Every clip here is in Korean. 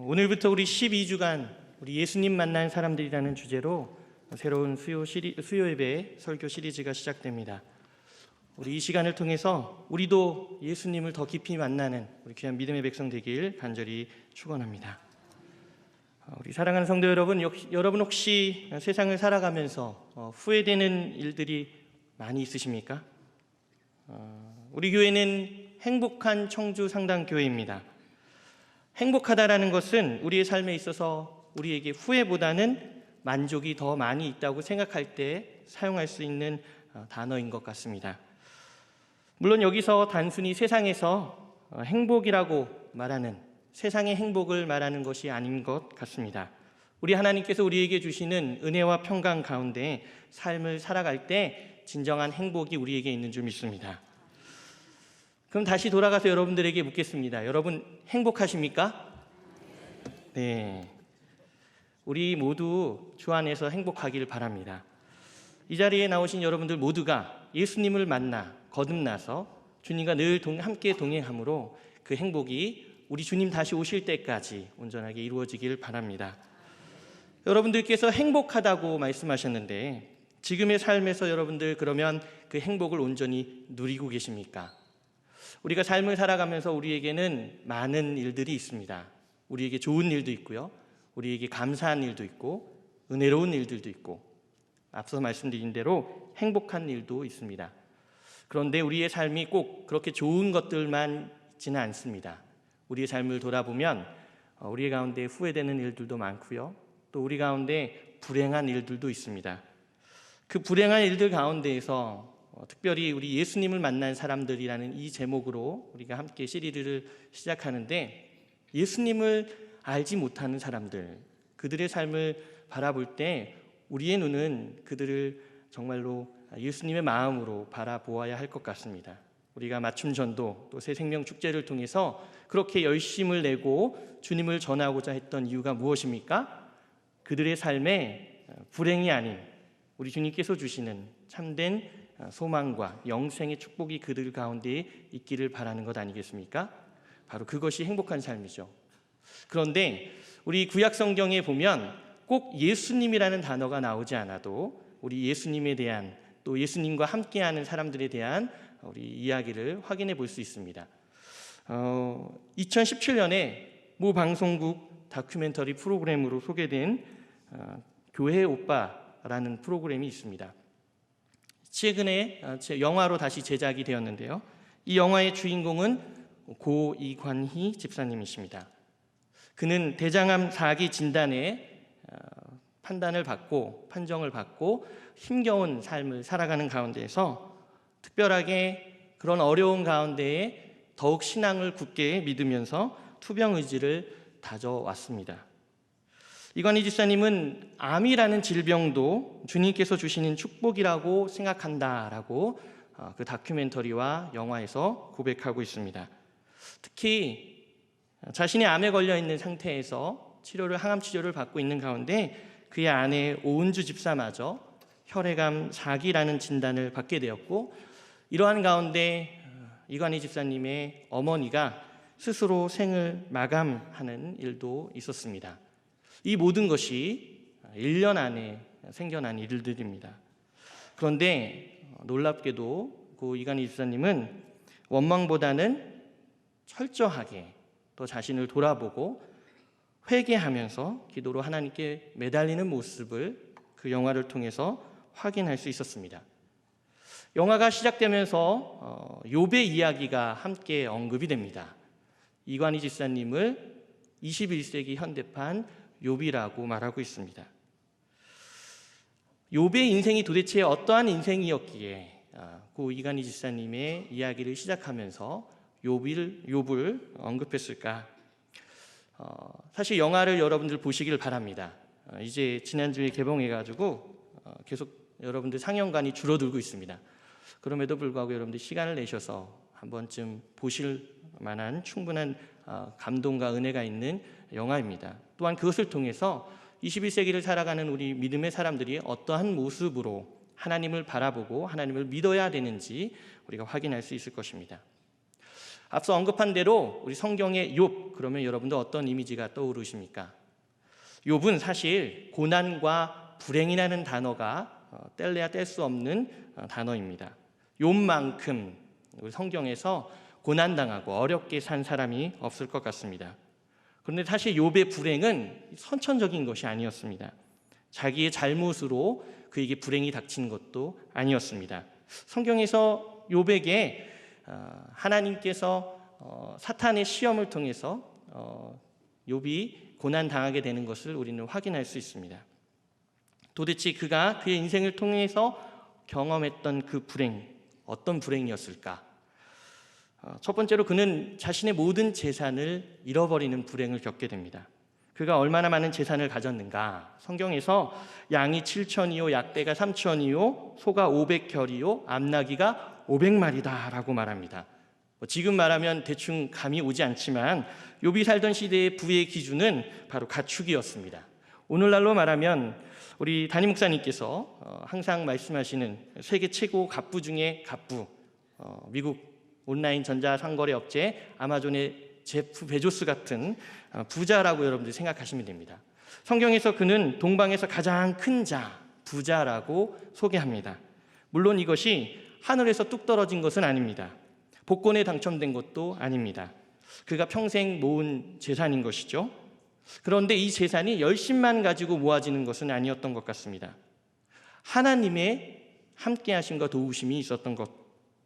오늘부터 우리 12주간 우리 예수님 만난 사람들이라는 주제로 새로운 수요 예배 설교 시리즈가 시작됩니다. 우리 이 시간을 통해서 우리도 예수님을 더 깊이 만나는 우리 귀한 믿음의 백성 되길 간절히 축원합니다. 우리 사랑하는 성도 여러분, 여러분 혹시 세상을 살아가면서 후회되는 일들이 많이 있으십니까? 우리 교회는 행복한 청주 상당교회입니다. 행복하다라는 것은 우리의 삶에 있어서 우리에게 후회보다는 만족이 더 많이 있다고 생각할 때 사용할 수 있는 단어인 것 같습니다. 물론 여기서 단순히 세상에서 행복이라고 말하는 세상의 행복을 말하는 것이 아닌 것 같습니다. 우리 하나님께서 우리에게 주시는 은혜와 평강 가운데 삶을 살아갈 때 진정한 행복이 우리에게 있는 줄 믿습니다. 그럼 다시 돌아가서 여러분들에게 묻겠습니다. 여러분 행복하십니까? 네. 우리 모두 주 안에서 행복하기를 바랍니다. 이 자리에 나오신 여러분들 모두가 예수님을 만나 거듭나서 주님과 늘 함께 동행함으로 그 행복이 우리 주님 다시 오실 때까지 온전하게 이루어지기를 바랍니다. 여러분들께서 행복하다고 말씀하셨는데 지금의 삶에서 여러분들 그러면 그 행복을 온전히 누리고 계십니까? 우리가 삶을 살아가면서 우리에게는 많은 일들이 있습니다. 우리에게 좋은 일도 있고요. 우리에게 감사한 일도 있고 은혜로운 일들도 있고 앞서 말씀드린 대로 행복한 일도 있습니다. 그런데 우리의 삶이 꼭 그렇게 좋은 것들만 있지는 않습니다. 우리의 삶을 돌아보면 우리 가운데 후회되는 일들도 많고요. 또 우리 가운데 불행한 일들도 있습니다. 그 불행한 일들 가운데에서 특별히 우리 예수님을 만난 사람들이라는 이 제목으로 우리가 함께 시리즈를 시작하는데 예수님을 알지 못하는 사람들, 그들의 삶을 바라볼 때 우리의 눈은 그들을 정말로 예수님의 마음으로 바라보아야 할 것 같습니다. 우리가 맞춤 전도 또 새 생명 축제를 통해서 그렇게 열심을 내고 주님을 전하고자 했던 이유가 무엇입니까? 그들의 삶에 불행이 아닌 우리 주님께서 주시는 참된 소망과 영생의 축복이 그들 가운데 있기를 바라는 것 아니겠습니까? 바로 그것이 행복한 삶이죠. 그런데 우리 구약 성경에 보면 꼭 예수님이라는 단어가 나오지 않아도 우리 예수님에 대한 또 예수님과 함께하는 사람들에 대한 우리 이야기를 확인해 볼 수 있습니다. 2017년에 모 방송국 다큐멘터리 프로그램으로 소개된 교회 오빠라는 프로그램이 있습니다. 최근에 영화로 다시 제작이 되었는데요. 이 영화의 주인공은 고 이관희 집사님이십니다. 그는 대장암 4기 진단에 판정을 받고 힘겨운 삶을 살아가는 가운데에서 특별하게 그런 어려운 가운데에 더욱 신앙을 굳게 믿으면서 투병 의지를 다져왔습니다. 이관희 집사님은 암이라는 질병도 주님께서 주시는 축복이라고 생각한다라고 그 다큐멘터리와 영화에서 고백하고 있습니다. 특히 자신이 암에 걸려 있는 상태에서 항암 치료를 받고 있는 가운데 그의 아내 오은주 집사마저 혈액암 4기라는 진단을 받게 되었고 이러한 가운데 이관희 집사님의 어머니가 스스로 생을 마감하는 일도 있었습니다. 이 모든 것이 1년 안에 생겨난 일들입니다. 그런데 놀랍게도 그 이관희 집사님은 원망보다는 철저하게 또 자신을 돌아보고 회개하면서 기도로 하나님께 매달리는 모습을 그 영화를 통해서 확인할 수 있었습니다. 영화가 시작되면서 욥의 이야기가 함께 언급이 됩니다. 이관희 집사님을 21세기 현대판 욥이라고 말하고 있습니다. 욥의 인생이 도대체 어떠한 인생이었기에 고 이관희 집사님의 이야기를 시작하면서 욥을 언급했을까? 사실 영화를 여러분들 보시길 바랍니다. 이제 지난주에 개봉해가지고 계속 여러분들 상영관이 줄어들고 있습니다. 그럼에도 불구하고 여러분들 시간을 내셔서 한 번쯤 보실 만한 충분한 감동과 은혜가 있는 영화입니다. 또한 그것을 통해서 21세기를 살아가는 우리 믿음의 사람들이 어떠한 모습으로 하나님을 바라보고 하나님을 믿어야 되는지 우리가 확인할 수 있을 것입니다. 앞서 언급한 대로 우리 성경의 욥, 그러면 여러분들 어떤 이미지가 떠오르십니까? 욥은 사실 고난과 불행이라는 단어가 뗄래야 뗄 수 없는 단어입니다. 욥만큼 우리 성경에서 고난당하고 어렵게 산 사람이 없을 것 같습니다. 그런데 사실 욥의 불행은 선천적인 것이 아니었습니다. 자기의 잘못으로 그에게 불행이 닥친 것도 아니었습니다. 성경에서 욥에게 하나님께서 사탄의 시험을 통해서 욥이 고난당하게 되는 것을 우리는 확인할 수 있습니다. 도대체 그가 그의 인생을 통해서 경험했던 그 불행, 어떤 불행이었을까? 첫 번째로 그는 자신의 모든 재산을 잃어버리는 불행을 겪게 됩니다. 그가 얼마나 많은 재산을 가졌는가? 성경에서 양이 7천이요, 약대가 3천이요, 소가 500결이요, 암나귀가 500마리다 라고 말합니다. 지금 말하면 대충 감이 오지 않지만 욥이 살던 시대의 부의 기준은 바로 가축이었습니다. 오늘날로 말하면 우리 담임 목사님께서 항상 말씀하시는 세계 최고 갑부 중에 갑부, 미국 온라인 전자상거래 업체 아마존의 제프 베조스 같은 부자라고 여러분들이 생각하시면 됩니다. 성경에서 그는 동방에서 가장 큰 자, 부자라고 소개합니다. 물론 이것이 하늘에서 뚝 떨어진 것은 아닙니다. 복권에 당첨된 것도 아닙니다. 그가 평생 모은 재산인 것이죠. 그런데 이 재산이 열심만 가지고 모아지는 것은 아니었던 것 같습니다. 하나님의 함께하심과 도우심이 있었던 것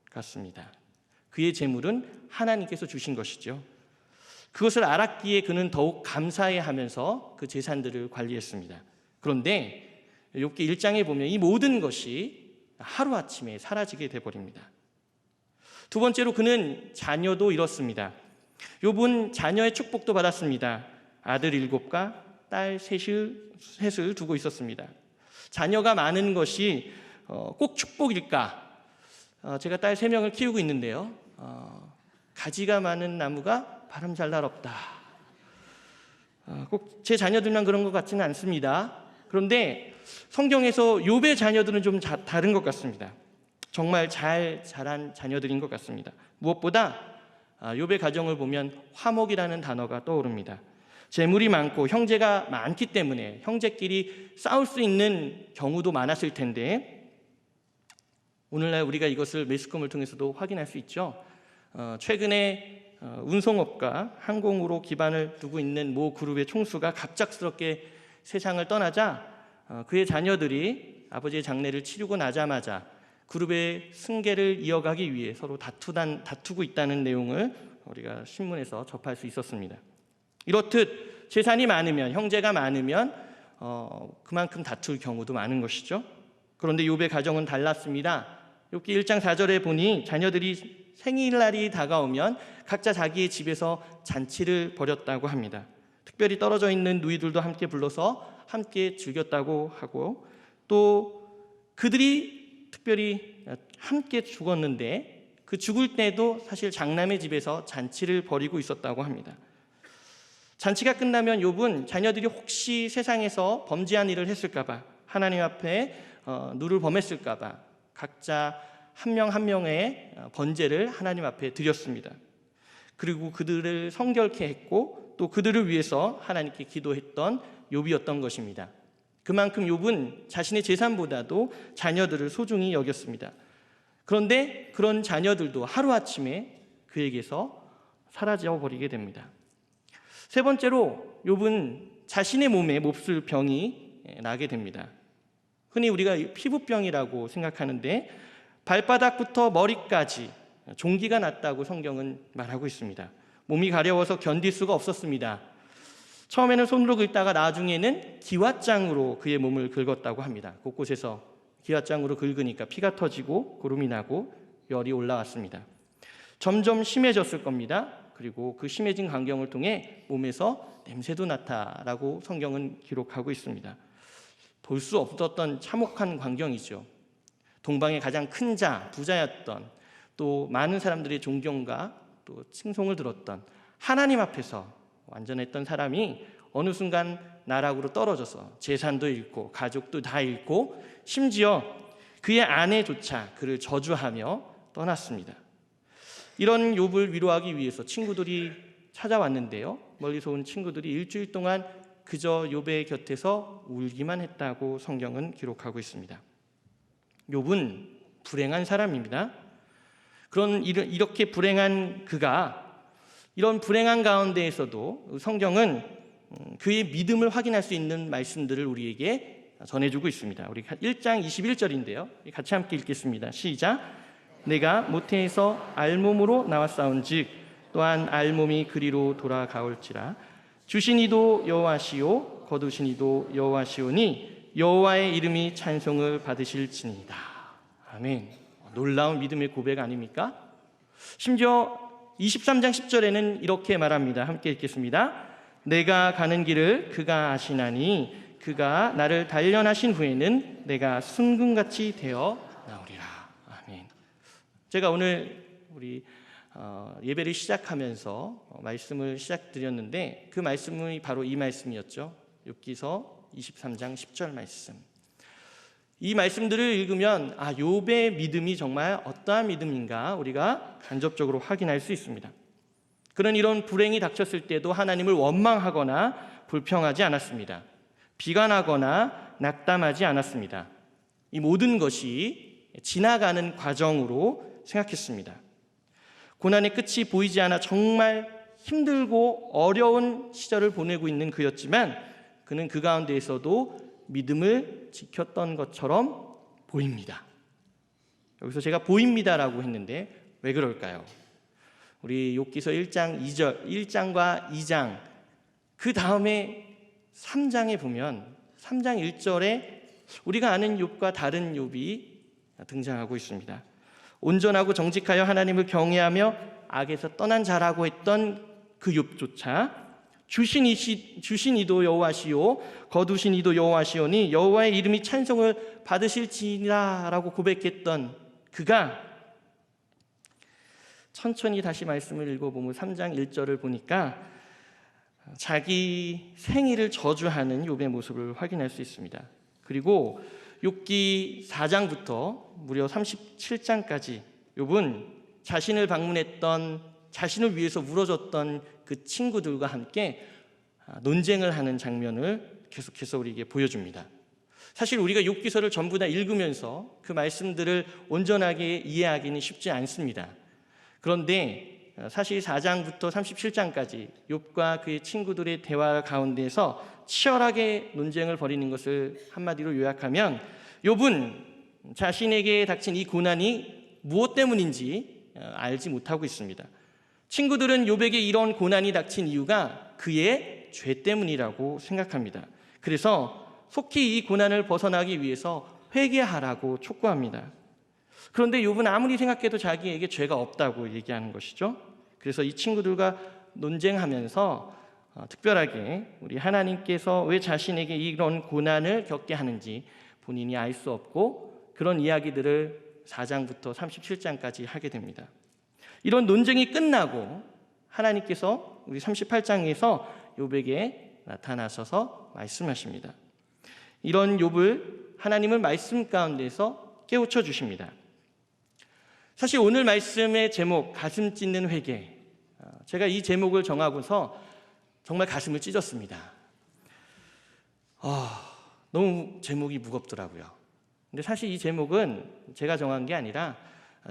같습니다. 그의 재물은 하나님께서 주신 것이죠. 그것을 알았기에 그는 더욱 감사해하면서 그 재산들을 관리했습니다. 그런데 욥기 1장에 보면 이 모든 것이 하루아침에 사라지게 돼버립니다. 두 번째로 그는 자녀도 잃었습니다. 욥은 자녀의 축복도 받았습니다. 아들 7과 딸 셋을 두고 있었습니다. 자녀가 많은 것이 꼭 축복일까? 제가 딸 3명을 키우고 있는데요. 가지가 많은 나무가 바람 잘 날 없다. 꼭 제 자녀들만 그런 것 같지는 않습니다. 그런데 성경에서 욥의 자녀들은 좀 다른 것 같습니다. 정말 잘 자란 자녀들인 것 같습니다. 무엇보다 욥의 가정을 보면 화목이라는 단어가 떠오릅니다. 재물이 많고 형제가 많기 때문에 형제끼리 싸울 수 있는 경우도 많았을 텐데 오늘날 우리가 이것을 매스컴을 통해서도 확인할 수 있죠. 최근에 운송업과 항공으로 기반을 두고 있는 모 그룹의 총수가 갑작스럽게 세상을 떠나자 그의 자녀들이 아버지의 장례를 치르고 나자마자 그룹의 승계를 이어가기 위해 서로 다투고 있다는 내용을 우리가 신문에서 접할 수 있었습니다. 이렇듯 재산이 많으면, 형제가 많으면 그만큼 다툴 경우도 많은 것이죠. 그런데 욥의 가정은 달랐습니다. 욥기 1장 4절에 보니 자녀들이 생일날이 다가오면 각자 자기의 집에서 잔치를 벌였다고 합니다. 특별히 떨어져 있는 누이들도 함께 불러서 함께 즐겼다고 하고 또 그들이 특별히 함께 죽었는데 그 죽을 때도 사실 장남의 집에서 잔치를 벌이고 있었다고 합니다. 잔치가 끝나면 욥은 자녀들이 혹시 세상에서 범죄한 일을 했을까 봐 하나님 앞에 누를 범했을까 봐 각자 한 명 한 명의 번제를 하나님 앞에 드렸습니다. 그리고 그들을 성결케 했고 또 그들을 위해서 하나님께 기도했던 욥이었던 것입니다. 그만큼 욥은 자신의 재산보다도 자녀들을 소중히 여겼습니다. 그런데 그런 자녀들도 하루아침에 그에게서 사라져 버리게 됩니다. 세 번째로 욥은 자신의 몸에 몹쓸 병이 나게 됩니다. 흔히 우리가 피부병이라고 생각하는데 발바닥부터 머리까지 종기가 났다고 성경은 말하고 있습니다. 몸이 가려워서 견딜 수가 없었습니다. 처음에는 손으로 긁다가 나중에는 기왓장으로 그의 몸을 긁었다고 합니다. 곳곳에서 기왓장으로 긁으니까 피가 터지고 고름이 나고 열이 올라왔습니다. 점점 심해졌을 겁니다. 그리고 그 심해진 광경을 통해 몸에서 냄새도 나타라고 성경은 기록하고 있습니다. 볼 수 없었던 참혹한 광경이죠. 동방의 가장 큰 자, 부자였던 또 많은 사람들의 존경과 또 칭송을 들었던 하나님 앞에서 완전했던 사람이 어느 순간 나락으로 떨어져서 재산도 잃고 가족도 다 잃고 심지어 그의 아내조차 그를 저주하며 떠났습니다. 이런 욥을 위로하기 위해서 친구들이 찾아왔는데요. 멀리서 온 친구들이 일주일 동안 그저 욥의 곁에서 울기만 했다고 성경은 기록하고 있습니다. 욥은 불행한 사람입니다. 이렇게 불행한 그가 이런 불행한 가운데에서도 성경은 그의 믿음을 확인할 수 있는 말씀들을 우리에게 전해주고 있습니다. 우리 1장 21절인데요. 같이 함께 읽겠습니다. 시작. 내가 모태에서 알몸으로 나왔사온즉 또한 알몸이 그리로 돌아가올지라. 주신 이도 여호와시요 거두신 이도 여호와시오니 여호와의 이름이 찬송을 받으실지니이다. 아멘. 놀라운 믿음의 고백 아닙니까? 심지어 23장 10절에는 이렇게 말합니다. 함께 읽겠습니다. 내가 가는 길을 그가 아시나니 그가 나를 단련하신 후에는 내가 순금같이 되어 나오리라. 아멘. 제가 오늘 우리 예배를 시작하면서 말씀을 시작드렸는데 그 말씀이 바로 이 말씀이었죠. 욥기서 23장 10절 말씀. 이 말씀들을 읽으면 욥의 믿음이 정말 어떠한 믿음인가 우리가 간접적으로 확인할 수 있습니다. 그런 이런 불행이 닥쳤을 때도 하나님을 원망하거나 불평하지 않았습니다. 비관하거나 낙담하지 않았습니다. 이 모든 것이 지나가는 과정으로 생각했습니다. 고난의 끝이 보이지 않아 정말 힘들고 어려운 시절을 보내고 있는 그였지만 그는 그 가운데에서도 믿음을 지켰던 것처럼 보입니다. 여기서 제가 보입니다라고 했는데 왜 그럴까요? 우리 욥기서 1장과 2장 그 다음에 3장에 보면 3장 1절에 우리가 아는 욥과 다른 욥이 등장하고 있습니다. 온전하고 정직하여 하나님을 경외하며 악에서 떠난 자라고 했던 그 욥조차 주신 이도 여호와시요 거두신 이도 여호와시오니 여호와의 이름이 찬송을 받으실지니라 라고 고백했던 그가 천천히 다시 말씀을 읽어보면 3장 1절을 보니까 자기 생일을 저주하는 욥의 모습을 확인할 수 있습니다. 그리고 욥기 4장부터 무려 37장까지 욥은 자신을 방문했던 자신을 위해서 울어줬던 그 친구들과 함께 논쟁을 하는 장면을 계속해서 우리에게 보여줍니다. 사실 우리가 욥기서를 전부 다 읽으면서 그 말씀들을 온전하게 이해하기는 쉽지 않습니다. 그런데 사실 4장부터 37장까지 욥과 그의 친구들의 대화 가운데서 치열하게 논쟁을 벌이는 것을 한마디로 요약하면 욥은 자신에게 닥친 이 고난이 무엇 때문인지 알지 못하고 있습니다. 친구들은 욥에게 이런 고난이 닥친 이유가 그의 죄 때문이라고 생각합니다. 그래서 속히 이 고난을 벗어나기 위해서 회개하라고 촉구합니다. 그런데 욥은 아무리 생각해도 자기에게 죄가 없다고 얘기하는 것이죠. 그래서 이 친구들과 논쟁하면서 특별하게 우리 하나님께서 왜 자신에게 이런 고난을 겪게 하는지 본인이 알 수 없고 그런 이야기들을 4장부터 37장까지 하게 됩니다. 이런 논쟁이 끝나고 하나님께서 우리 38장에서 욥에게 나타나셔서 말씀하십니다. 이런 욥을 하나님은 말씀 가운데서 깨우쳐 주십니다. 사실 오늘 말씀의 제목 가슴 찢는 회개, 제가 이 제목을 정하고서 정말 가슴을 찢었습니다. 너무 제목이 무겁더라고요. 근데 사실 이 제목은 제가 정한 게 아니라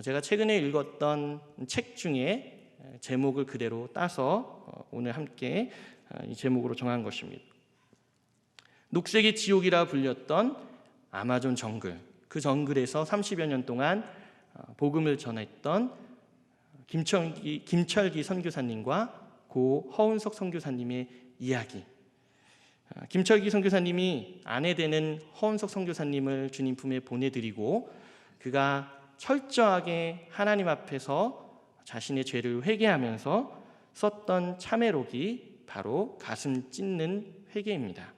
제가 최근에 읽었던 책 중에 제목을 그대로 따서 오늘 함께 이 제목으로 정한 것입니다. 녹색의 지옥이라 불렸던 아마존 정글, 그 정글에서 30여 년 동안 복음을 전했던 김철기 선교사님과 고 허운석 선교사님의 이야기. 김철기 선교사님이 아내 되는 허운석 선교사님을 주님 품에 보내드리고 그가 철저하게 하나님 앞에서 자신의 죄를 회개하면서 썼던 참회록이 바로 가슴 찢는 회개입니다.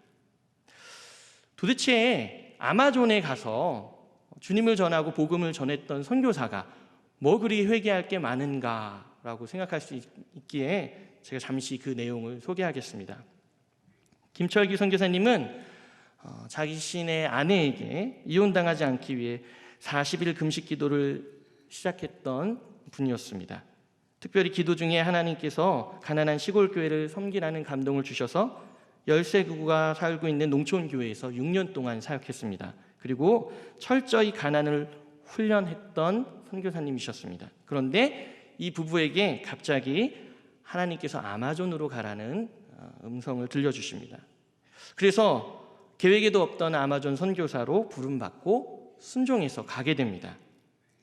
도대체 아마존에 가서 주님을 전하고 복음을 전했던 선교사가 뭐 그리 회개할 게 많은가라고 생각할 수 있기에 제가 잠시 그 내용을 소개하겠습니다. 김철기 선교사님은 자신의 아내에게 이혼당하지 않기 위해 40일 금식 기도를 시작했던 분이었습니다. 특별히 기도 중에 하나님께서 가난한 시골 교회를 섬기라는 감동을 주셔서 13교구가 살고 있는 농촌 교회에서 6년 동안 사역했습니다. 그리고 철저히 가난을 훈련했던 선교사님이셨습니다. 그런데 이 부부에게 갑자기 하나님께서 아마존으로 가라는 음성을 들려주십니다. 그래서 계획에도 없던 아마존 선교사로 부름받고 순종해서 가게 됩니다.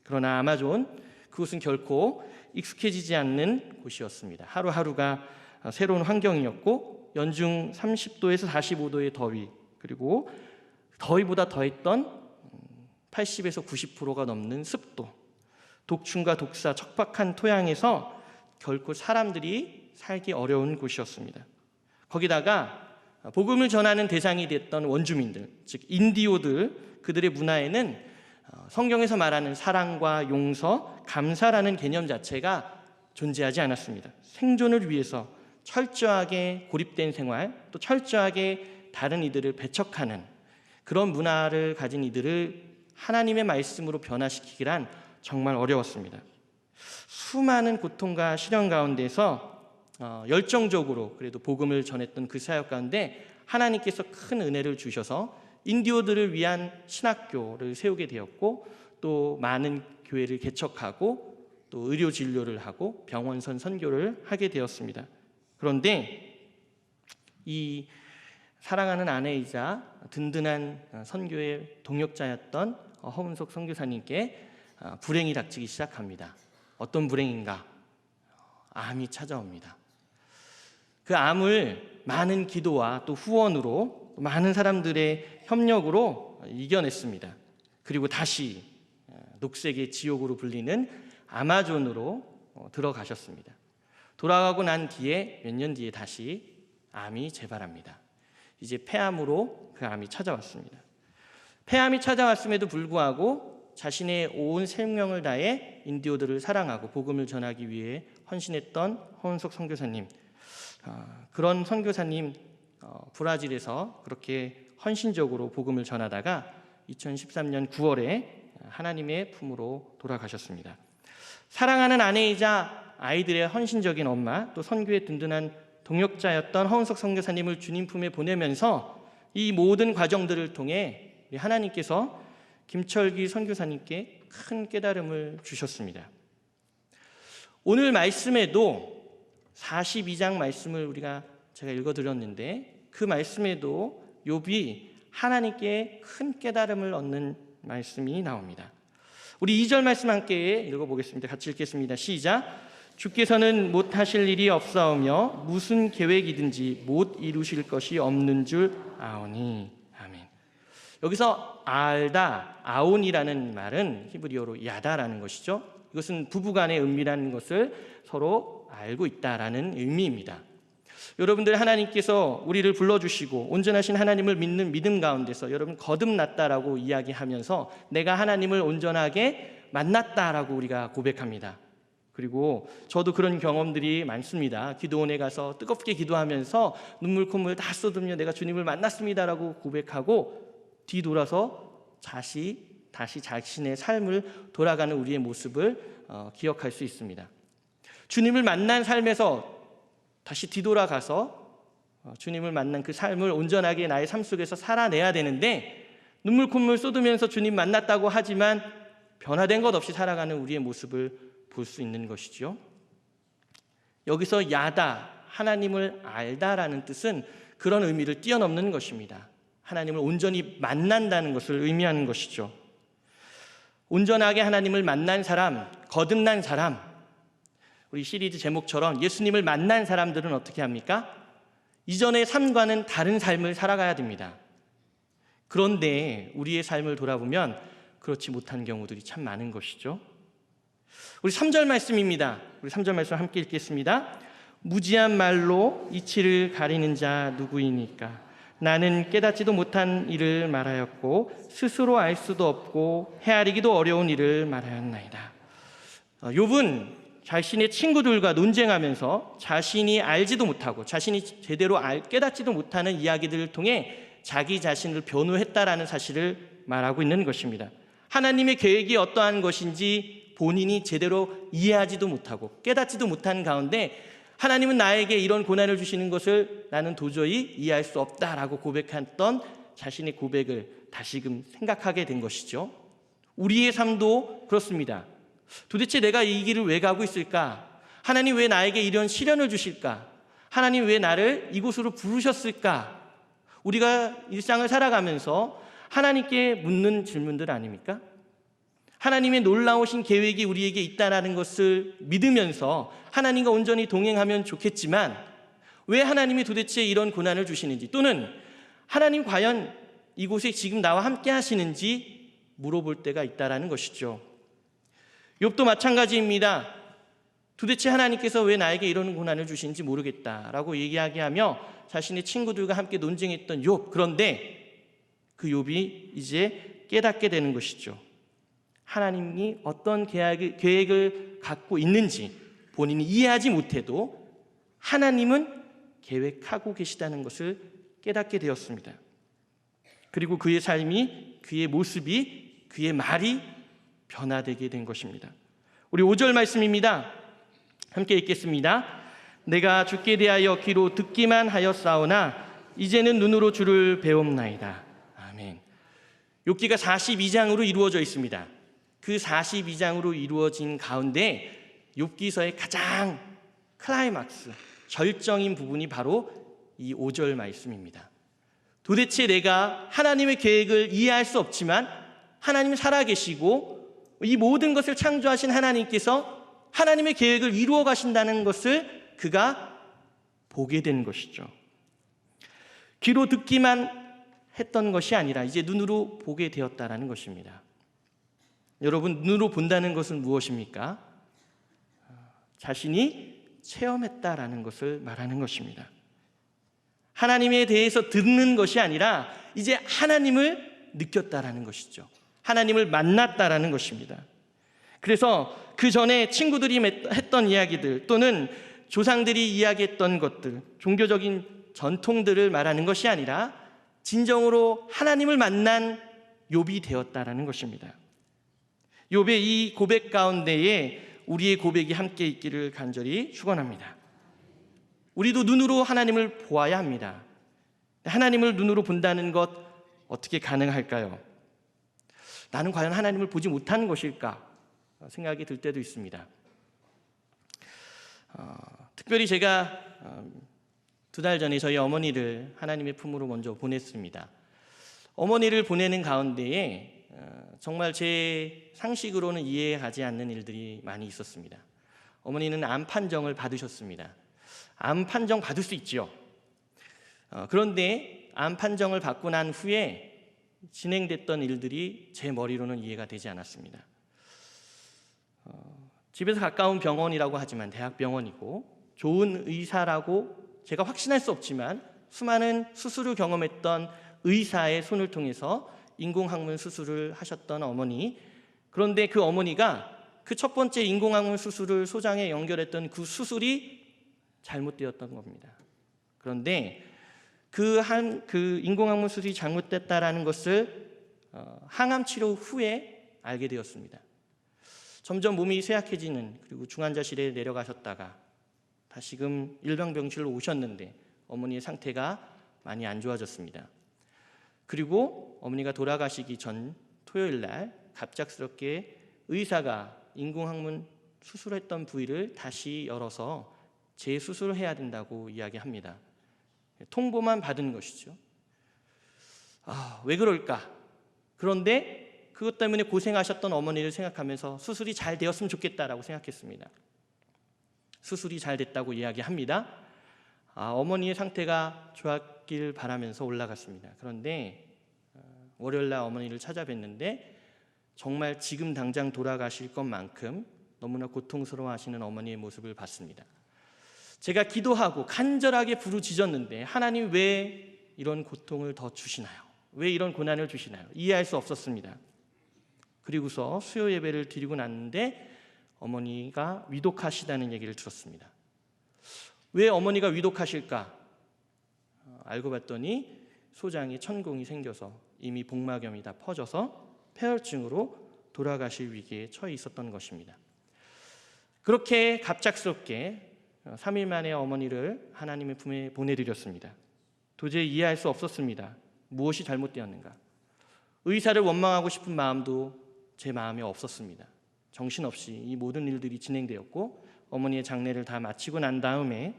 그러나 아마존, 그곳은 결코 익숙해지지 않는 곳이었습니다. 하루하루가 새로운 환경이었고 연중 30도에서 45도의 더위, 그리고 더위보다 더했던 80에서 90%가 넘는 습도, 독충과 독사, 척박한 토양에서 결코 사람들이 살기 어려운 곳이었습니다. 거기다가 복음을 전하는 대상이 됐던 원주민들, 즉 인디오들, 그들의 문화에는 성경에서 말하는 사랑과 용서, 감사라는 개념 자체가 존재하지 않았습니다. 생존을 위해서 철저하게 고립된 생활, 또 철저하게 다른 이들을 배척하는 그런 문화를 가진 이들을 하나님의 말씀으로 변화시키기란 정말 어려웠습니다. 수많은 고통과 시련 가운데서 열정적으로 그래도 복음을 전했던 그 사역 가운데 하나님께서 큰 은혜를 주셔서 인디오들을 위한 신학교를 세우게 되었고, 또 많은 교회를 개척하고 또 의료 진료를 하고 병원선 선교를 하게 되었습니다. 그런데 이 사랑하는 아내이자 든든한 선교의 동역자였던 허은석 선교사님께 불행이 닥치기 시작합니다. 어떤 불행인가? 암이 찾아옵니다. 그 암을 많은 기도와 또 후원으로 많은 사람들의 협력으로 이겨냈습니다. 그리고 다시 녹색의 지옥으로 불리는 아마존으로 들어가셨습니다. 돌아가고 난 뒤에 몇 년 뒤에 다시 암이 재발합니다. 이제 폐암으로 그 암이 찾아왔습니다. 폐암이 찾아왔음에도 불구하고 자신의 온 생명을 다해 인디오들을 사랑하고 복음을 전하기 위해 헌신했던 허은석 선교사님, 그런 선교사님 브라질에서 그렇게 헌신적으로 복음을 전하다가 2013년 9월에 하나님의 품으로 돌아가셨습니다. 사랑하는 아내이자 아이들의 헌신적인 엄마, 또 선교의 든든한 동역자였던 허은석 선교사님을 주님 품에 보내면서 이 모든 과정들을 통해 하나님께서 김철기 선교사님께 큰 깨달음을 주셨습니다. 오늘 말씀에도 42장 말씀을 제가 읽어드렸는데, 그 말씀에도 욥이 하나님께 큰 깨달음을 얻는 말씀이 나옵니다. 우리 2절 말씀 함께 읽어보겠습니다. 같이 읽겠습니다. 시작. 주께서는 못하실 일이 없사오며 무슨 계획이든지 못 이루실 것이 없는 줄 아오니. 아멘. 여기서 알다, 아온이라는 말은 히브리어로 야다라는 것이죠. 이것은 부부간의 은밀한 것을 서로 알고 있다라는 의미입니다. 여러분들, 하나님께서 우리를 불러주시고 온전하신 하나님을 믿는 믿음 가운데서 여러분 거듭났다라고 이야기하면서 내가 하나님을 온전하게 만났다라고 우리가 고백합니다. 그리고 저도 그런 경험들이 많습니다. 기도원에 가서 뜨겁게 기도하면서 눈물 콧물 다 쏟으며 내가 주님을 만났습니다라고 고백하고 뒤돌아서 다시 자신의 삶을 돌아가는 우리의 모습을 기억할 수 있습니다. 주님을 만난 삶에서 다시 뒤돌아가서 주님을 만난 그 삶을 온전하게 나의 삶 속에서 살아내야 되는데, 눈물 콧물 쏟으면서 주님 만났다고 하지만 변화된 것 없이 살아가는 우리의 모습을 볼 수 있는 것이죠. 여기서 야다, 하나님을 알다라는 뜻은 그런 의미를 뛰어넘는 것입니다. 하나님을 온전히 만난다는 것을 의미하는 것이죠. 온전하게 하나님을 만난 사람, 거듭난 사람, 우리 시리즈 제목처럼 예수님을 만난 사람들은 어떻게 합니까? 이전의 삶과는 다른 삶을 살아가야 됩니다. 그런데 우리의 삶을 돌아보면 그렇지 못한 경우들이 참 많은 것이죠. 우리 3절 말씀입니다. 우리 3절 말씀 함께 읽겠습니다. 무지한 말로 이치를 가리는 자 누구이니까? 나는 깨닫지도 못한 일을 말하였고 스스로 알 수도 없고 헤아리기도 어려운 일을 말하였나이다. 욥은 자신의 친구들과 논쟁하면서 자신이 알지도 못하고 자신이 제대로 깨닫지도 못하는 이야기들을 통해 자기 자신을 변호했다라는 사실을 말하고 있는 것입니다. 하나님의 계획이 어떠한 것인지 본인이 제대로 이해하지도 못하고 깨닫지도 못한 가운데 하나님은 나에게 이런 고난을 주시는 것을 나는 도저히 이해할 수 없다라고 고백했던 자신의 고백을 다시금 생각하게 된 것이죠. 우리의 삶도 그렇습니다. 도대체 내가 이 길을 왜 가고 있을까? 하나님 왜 나에게 이런 시련을 주실까? 하나님 왜 나를 이곳으로 부르셨을까? 우리가 일상을 살아가면서 하나님께 묻는 질문들 아닙니까? 하나님의 놀라우신 계획이 우리에게 있다는 것을 믿으면서 하나님과 온전히 동행하면 좋겠지만 왜 하나님이 도대체 이런 고난을 주시는지, 또는 하나님 과연 이곳에 지금 나와 함께 하시는지 물어볼 때가 있다는 것이죠. 욥도 마찬가지입니다. 도대체 하나님께서 왜 나에게 이런 고난을 주시는지 모르겠다라고 이야기하며 자신의 친구들과 함께 논쟁했던 욥. 그런데 그 욥이 이제 깨닫게 되는 것이죠. 하나님이 어떤 계획을 갖고 있는지 본인이 이해하지 못해도 하나님은 계획하고 계시다는 것을 깨닫게 되었습니다. 그리고 그의 삶이, 그의 모습이, 그의 말이 변화되게 된 것입니다. 우리 5절 말씀입니다. 함께 읽겠습니다. 내가 주께 대하여 귀로 듣기만 하였사오나 이제는 눈으로 주를 배움나이다. 아멘. 욥기가 42장으로 이루어져 있습니다. 그 42장으로 이루어진 가운데 욥기서의 가장 클라이막스, 절정인 부분이 바로 이 5절 말씀입니다. 도대체 내가 하나님의 계획을 이해할 수 없지만 하나님은 살아계시고 이 모든 것을 창조하신 하나님께서 하나님의 계획을 이루어 가신다는 것을 그가 보게 된 것이죠. 귀로 듣기만 했던 것이 아니라 이제 눈으로 보게 되었다는 것입니다. 여러분, 눈으로 본다는 것은 무엇입니까? 자신이 체험했다라는 것을 말하는 것입니다. 하나님에 대해서 듣는 것이 아니라 이제 하나님을 느꼈다라는 것이죠. 하나님을 만났다라는 것입니다. 그래서 그 전에 친구들이 했던 이야기들, 또는 조상들이 이야기했던 것들, 종교적인 전통들을 말하는 것이 아니라 진정으로 하나님을 만난 욥이 되었다라는 것입니다. 욥의 이 고백 가운데에 우리의 고백이 함께 있기를 간절히 축원합니다. 우리도 눈으로 하나님을 보아야 합니다. 하나님을 눈으로 본다는 것 어떻게 가능할까요? 나는 과연 하나님을 보지 못하는 것일까 생각이 들 때도 있습니다. 특별히 제가 2달 전에 저희 어머니를 하나님의 품으로 먼저 보냈습니다. 어머니를 보내는 가운데에 정말 제 상식으로는 이해하지 않는 일들이 많이 있었습니다. 어머니는 암 판정을 받으셨습니다. 암 판정 받을 수 있죠. 그런데 암 판정을 받고 난 후에 진행됐던 일들이 제 머리로는 이해가 되지 않았습니다. 집에서 가까운 병원이라고 하지만 대학병원이고 좋은 의사라고 제가 확신할 수 없지만 수많은 수술을 경험했던 의사의 손을 통해서 인공항문 수술을 하셨던 어머니, 그런데 그 어머니가 그 첫 번째 인공항문 수술을 소장에 연결했던 그 수술이 잘못되었던 겁니다. 그런데 그 인공항문 수술이 잘못됐다라는 것을 항암 치료 후에 알게 되었습니다. 점점 몸이 쇠약해지는, 그리고 중환자실에 내려가셨다가 다시금 일반병실로 오셨는데 어머니의 상태가 많이 안 좋아졌습니다. 그리고 어머니가 돌아가시기 전 토요일 날 갑작스럽게 의사가 인공항문 수술했던 부위를 다시 열어서 재수술을 해야 된다고 이야기합니다. 통보만 받은 것이죠. 왜 그럴까? 그런데 그것 때문에 고생하셨던 어머니를 생각하면서 수술이 잘 되었으면 좋겠다라고 생각했습니다. 수술이 잘 됐다고 이야기합니다. 어머니의 상태가 좋았길 바라면서 올라갔습니다. 그런데 월요일날 어머니를 찾아뵀는데 정말 지금 당장 돌아가실 것만큼 너무나 고통스러워하시는 어머니의 모습을 봤습니다. 제가 기도하고 간절하게 부르짖었는데 하나님 왜 이런 고통을 더 주시나요? 왜 이런 고난을 주시나요? 이해할 수 없었습니다. 그리고서 수요 예배를 드리고 났는데 어머니가 위독하시다는 얘기를 들었습니다. 왜 어머니가 위독하실까? 알고 봤더니 소장에 천공이 생겨서 이미 복막염이 다 퍼져서 폐혈증으로 돌아가실 위기에 처해 있었던 것입니다. 그렇게 갑작스럽게 3일 만에 어머니를 하나님의 품에 보내드렸습니다. 도저히 이해할 수 없었습니다. 무엇이 잘못되었는가? 의사를 원망하고 싶은 마음도 제 마음에 없었습니다. 정신없이 이 모든 일들이 진행되었고 어머니의 장례를 다 마치고 난 다음에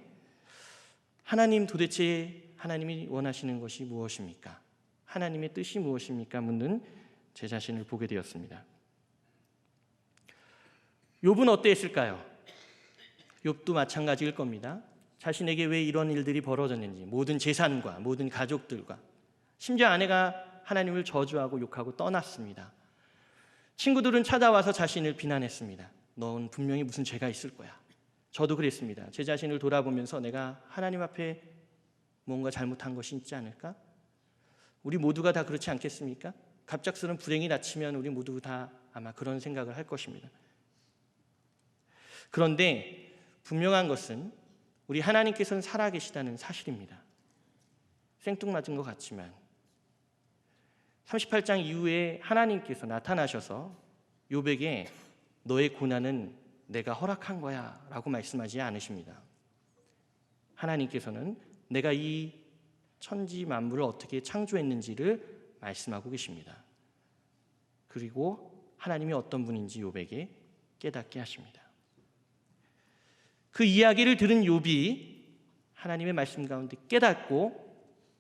하나님, 도대체 하나님이 원하시는 것이 무엇입니까? 하나님의 뜻이 무엇입니까? 묻는 제 자신을 보게 되었습니다. 욥은 어땠을까요? 욥도 마찬가지일 겁니다. 자신에게 왜 이런 일들이 벌어졌는지, 모든 재산과 모든 가족들과, 심지어 아내가 하나님을 저주하고 욕하고 떠났습니다. 친구들은 찾아와서 자신을 비난했습니다. 넌 분명히 무슨 죄가 있을 거야. 저도 그랬습니다. 제 자신을 돌아보면서 내가 하나님 앞에 뭔가 잘못한 것이 있지 않을까? 우리 모두가 다 그렇지 않겠습니까? 갑작스러운 불행이 닥치면 우리 모두 다 아마 그런 생각을 할 것입니다. 그런데 분명한 것은 우리 하나님께서는 살아계시다는 사실입니다. 생뚱맞은 것 같지만 38장 이후에 하나님께서 나타나셔서 욥에게 너의 고난은 내가 허락한 거야 라고 말씀하지 않으십니다. 하나님께서는 내가 이 천지 만물을 어떻게 창조했는지를 말씀하고 계십니다. 그리고 하나님이 어떤 분인지 욥에게 깨닫게 하십니다. 그 이야기를 들은 욥이 하나님의 말씀 가운데 깨닫고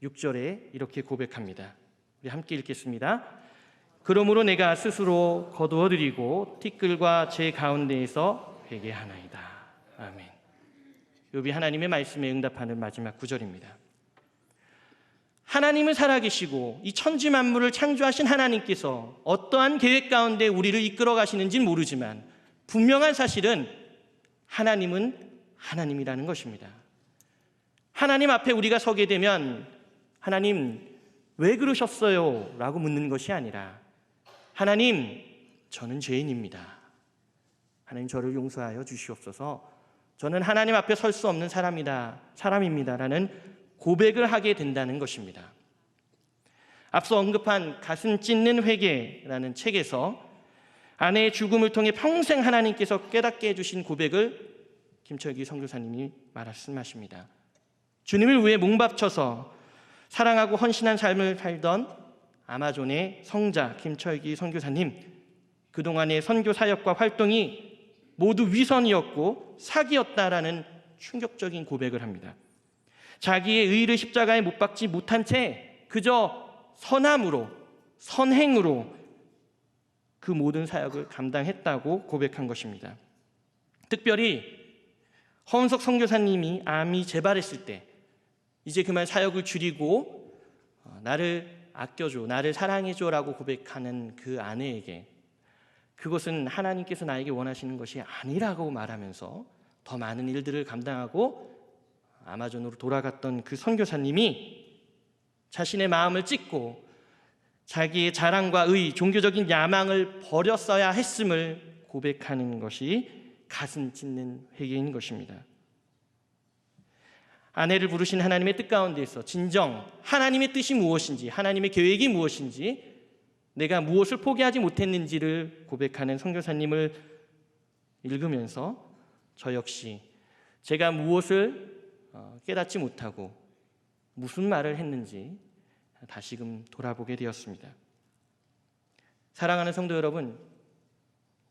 6절에 이렇게 고백합니다. 우리 함께 읽겠습니다. 그러므로 내가 스스로 거두어드리고 티끌과 제 가운데에서 회개하나이다. 아멘. 욥이 하나님의 말씀에 응답하는 마지막 구절입니다. 하나님은 살아계시고 이 천지 만물을 창조하신 하나님께서 어떠한 계획 가운데 우리를 이끌어 가시는지는 모르지만 분명한 사실은 하나님은 하나님이라는 것입니다. 하나님 앞에 우리가 서게 되면 하나님 왜 그러셨어요? 라고 묻는 것이 아니라 하나님, 저는 죄인입니다. 하나님 저를 용서하여 주시옵소서. 저는 하나님 앞에 설 수 없는 사람입니다 라는 고백을 하게 된다는 것입니다. 앞서 언급한 가슴 찢는 회개라는 책에서 아내의 죽음을 통해 평생 하나님께서 깨닫게 해주신 고백을 김철기 선교사님이 말씀하십니다. 주님을 위해 몸바쳐서 사랑하고 헌신한 삶을 살던 아마존의 성자 김철기 선교사님, 그동안의 선교 사역과 활동이 모두 위선이었고 사기였다라는 충격적인 고백을 합니다. 자기의 의를 십자가에 못 박지 못한 채 그저 선함으로, 선행으로 그 모든 사역을 감당했다고 고백한 것입니다. 특별히 허은석 선교사님이 암이 재발했을 때 이제 그만 사역을 줄이고 나를 아껴줘, 나를 사랑해줘라고 고백하는 그 아내에게 그것은 하나님께서 나에게 원하시는 것이 아니라고 말하면서 더 많은 일들을 감당하고 아마존으로 돌아갔던 그 선교사님이 자신의 마음을 찢고 자기의 자랑과 의, 종교적인 야망을 버렸어야 했음을 고백하는 것이 가슴 찢는 회개인 것입니다. 아내를 부르신 하나님의 뜻 가운데서 진정 하나님의 뜻이 무엇인지, 하나님의 계획이 무엇인지, 내가 무엇을 포기하지 못했는지를 고백하는 선교사님을 읽으면서 저 역시 제가 무엇을 깨닫지 못하고 무슨 말을 했는지 다시금 돌아보게 되었습니다. 사랑하는 성도 여러분,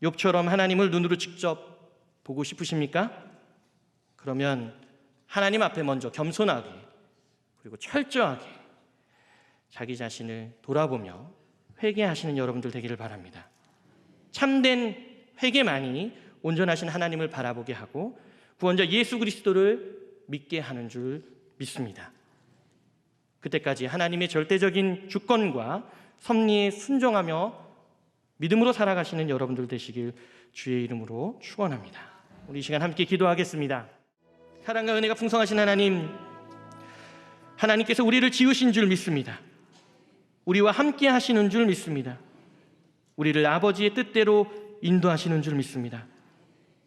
욥처럼 하나님을 눈으로 직접 보고 싶으십니까? 그러면 하나님 앞에 먼저 겸손하게 그리고 철저하게 자기 자신을 돌아보며 회개하시는 여러분들 되기를 바랍니다. 참된 회개만이 온전하신 하나님을 바라보게 하고 구원자 예수 그리스도를 믿게 하는 줄 믿습니다. 그때까지 하나님의 절대적인 주권과 섭리에 순종하며 믿음으로 살아가시는 여러분들 되시길 주의 이름으로 축원합니다. 우리 이 시간 함께 기도하겠습니다. 사랑과 은혜가 풍성하신 하나님, 하나님께서 우리를 지으신 줄 믿습니다. 우리와 함께 하시는 줄 믿습니다. 우리를 아버지의 뜻대로 인도하시는 줄 믿습니다.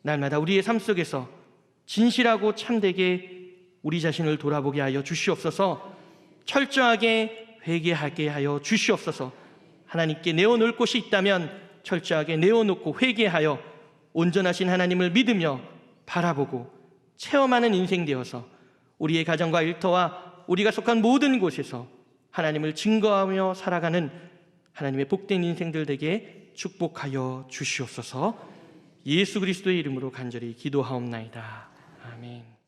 날마다 우리의 삶 속에서 진실하고 참되게 우리 자신을 돌아보게 하여 주시옵소서. 철저하게 회개하게 하여 주시옵소서. 하나님께 내어놓을 곳이 있다면 철저하게 내어놓고 회개하여 온전하신 하나님을 믿으며 바라보고 체험하는 인생 되어서 우리의 가정과 일터와 우리가 속한 모든 곳에서 하나님을 증거하며 살아가는 하나님의 복된 인생들 되게 축복하여 주시옵소서. 예수 그리스도의 이름으로 간절히 기도하옵나이다. 아멘.